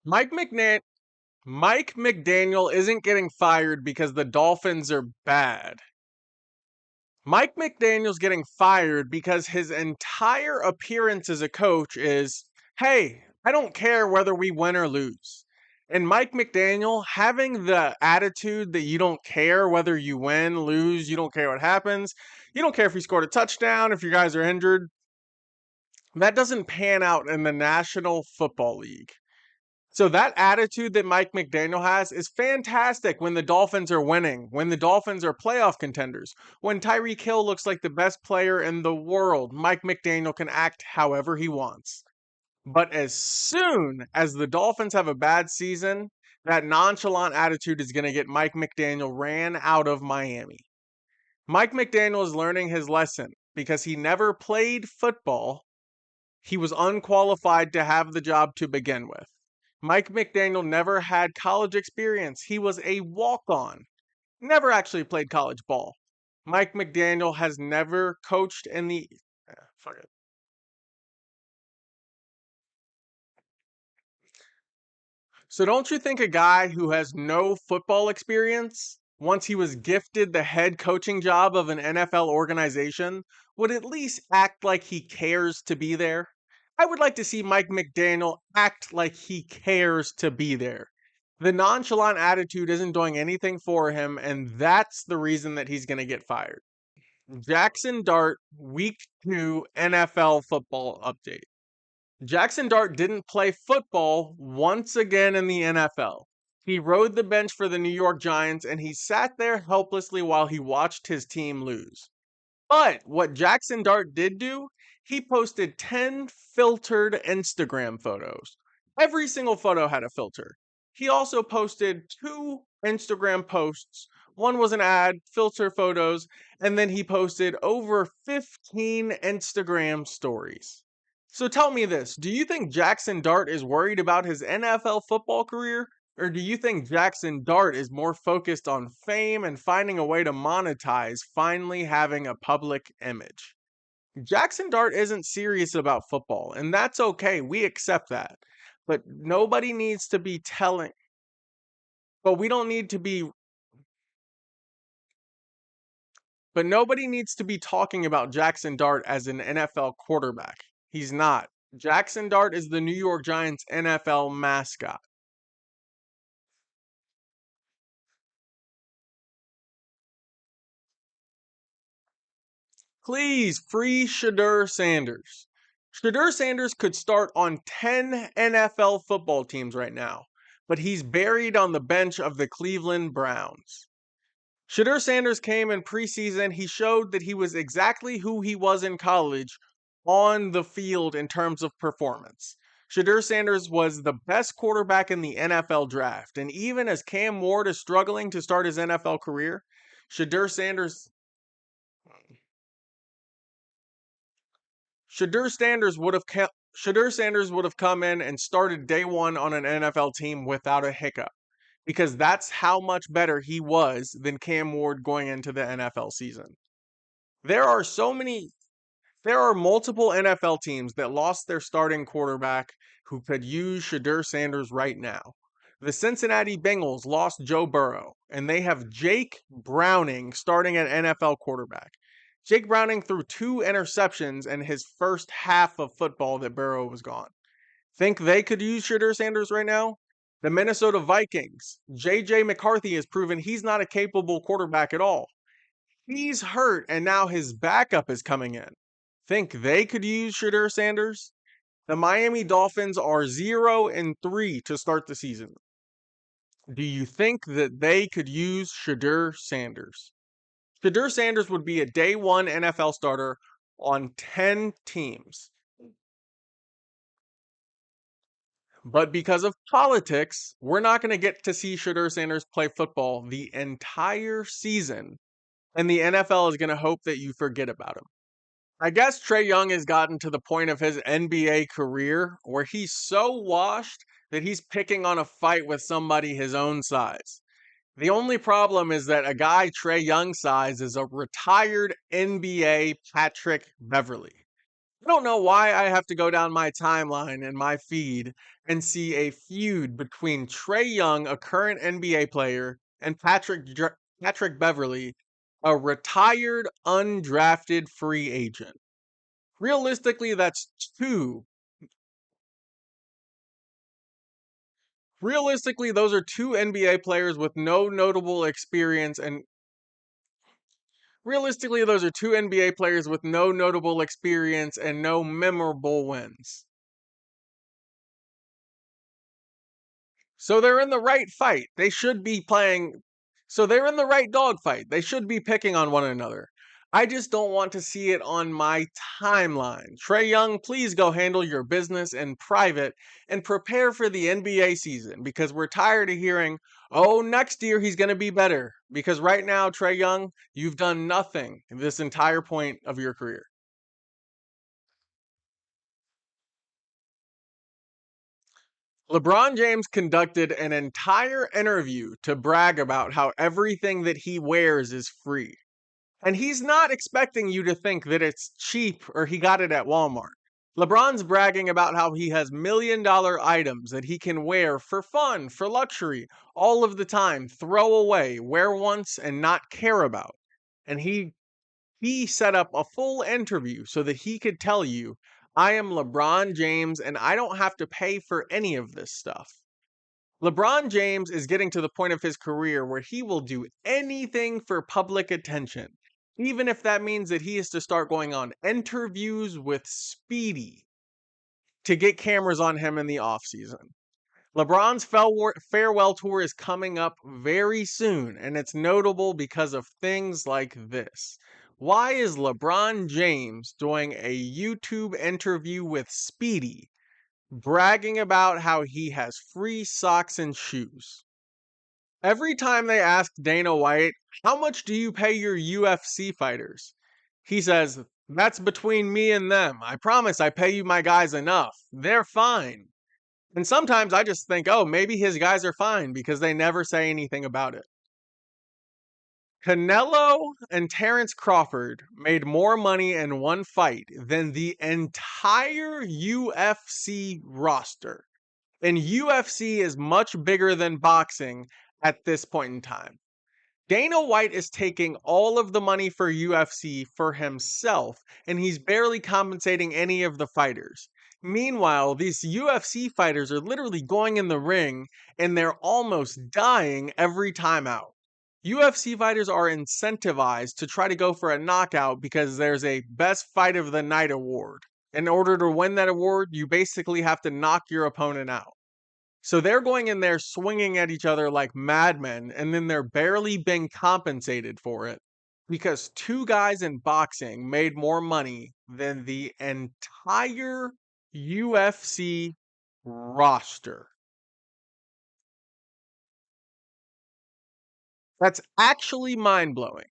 Mike McNa- Mike McDaniel isn't getting fired because the Dolphins are bad. Mike McDaniel's getting fired because his entire appearance as a coach is, hey, I don't care whether we win or lose. And Mike McDaniel having the attitude that you don't care whether you win, lose, you don't care what happens, you don't care if you scored a touchdown, if you guys are injured, that doesn't pan out in the National Football League. So that attitude that Mike McDaniel has is fantastic when the Dolphins are winning, when the Dolphins are playoff contenders, when Tyreek Hill looks like the best player in the world. Mike McDaniel can act however he wants. But as soon as the Dolphins have a bad season, that nonchalant attitude is going to get Mike McDaniel ran out of Miami. Mike McDaniel is learning his lesson because he never played football. He was unqualified to have the job to begin with. Mike McDaniel never had college experience. He was a walk-on. Never actually played college ball. Mike McDaniel has never coached in the fuck it. So don't you think a guy who has no football experience, once he was gifted the head coaching job of an NFL organization, would at least act like he cares to be there? I would like to see Mike McDaniel act like he cares to be there. The nonchalant attitude isn't doing anything for him, and that's the reason that he's going to get fired. Jaxson Dart, week 2 NFL football update. Jaxson Dart didn't play football once again in the NFL. He rode the bench for the New York Giants and he sat there helplessly while he watched his team lose. But what Jaxson Dart did do, he posted 10 filtered Instagram photos. Every single photo had a filter. He also posted 2 Instagram posts. One was an ad, filter photos, and then he posted over 15 Instagram stories. So tell me this, do you think Jaxson Dart is worried about his NFL football career? Or do you think Jaxson Dart is more focused on fame and finding a way to monetize finally having a public image? Jaxson Dart isn't serious about football, and that's okay. We accept that. But nobody needs to be telling, but we don't need to be, but nobody needs to be talking about Jaxson Dart as an NFL quarterback. He's not. Jaxson Dart is the New York Giants NFL mascot. Please free Shedeur Sanders. Shedeur Sanders could start on 10 NFL football teams right now, but he's buried on the bench of the Cleveland Browns. Shedeur Sanders came in preseason. He showed that he was exactly who he was in college on the field in terms of performance. Shedeur Sanders was the best quarterback in the NFL draft. And even as Cam Ward is struggling to start his NFL career, Shedeur Sanders Shedeur Sanders would have come in and started day one on an NFL team without a hiccup because that's how much better he was than Cam Ward going into the NFL season. There are so many there are multiple NFL teams that lost their starting quarterback who could use Shedeur Sanders right now. The Cincinnati Bengals lost Joe Burrow, and they have Jake Browning starting at NFL quarterback. Jake Browning threw 2 interceptions in his first half of football that Burrow was gone. Think they could use Shedeur Sanders right now? The Minnesota Vikings. JJ McCarthy has proven he's not a capable quarterback at all. He's hurt, and now his backup is coming in. Think they could use Shedeur Sanders? The Miami Dolphins are 0-3 to start the season. Do you think that they could use Shedeur Sanders? Shedeur Sanders would be a day one NFL starter on 10 teams. But because of politics, we're not going to get to see Shedeur Sanders play football the entire season. And the NFL is going to hope that you forget about him. I guess Trae Young has gotten to the point of his NBA career where he's so washed that he's picking on a fight with somebody his own size. The only problem is that a guy Trae Young size is a retired NBA Patrick Beverly. I don't know why I have to go down my timeline and my feed and see a feud between Trae Young, a current NBA player, and Patrick Beverly, a retired undrafted free agent. Realistically, that's two. Realistically, those are two NBA players with no notable experience and realistically, those are two NBA players with no notable experience and no memorable wins. So they're in the right fight. They should be playing. So they're in the right dogfight. They should be picking on one another. I just don't want to see it on my timeline. Trae Young, please go handle your business in private and prepare for the NBA season because we're tired of hearing, oh, next year he's going to be better. Because right now, Trae Young, you've done nothing this entire point of your career. LeBron James conducted an entire interview to brag about how everything that he wears is free. And he's not expecting you to think that it's cheap or he got it at Walmart. LeBron's bragging about how he has $1 million items that he can wear for fun, for luxury, all of the time, throw away, wear once, and not care about. And he set up a full interview so that he could tell you, I am LeBron James and I don't have to pay for any of this stuff. LeBron James is getting to the point of his career where he will do anything for public attention, even if that means that he is to start going on interviews with Speedy to get cameras on him in the offseason. LeBron's farewell tour is coming up very soon, and it's notable because of things like this. Why is LeBron James doing a YouTube interview with Speedy, bragging about how he has free socks and shoes? Every time they ask Dana White, how much do you pay your UFC fighters? He says, that's between me and them. I promise I pay you my guys enough. They're fine. And sometimes I just think, oh, maybe his guys are fine because they never say anything about it. Canelo and Terrence Crawford made more money in one fight than the entire UFC roster. And UFC is much bigger than boxing at this point in time. Dana White is taking all of the money for UFC for himself, and he's barely compensating any of the fighters. Meanwhile, these UFC fighters are literally going in the ring and they're almost dying every time out. UFC fighters are incentivized to try to go for a knockout because there's a best fight of the night award. In order to win that award, you basically have to knock your opponent out. So they're going in there swinging at each other like madmen, and then they're barely being compensated for it because two guys in boxing made more money than the entire UFC roster. That's actually mind blowing.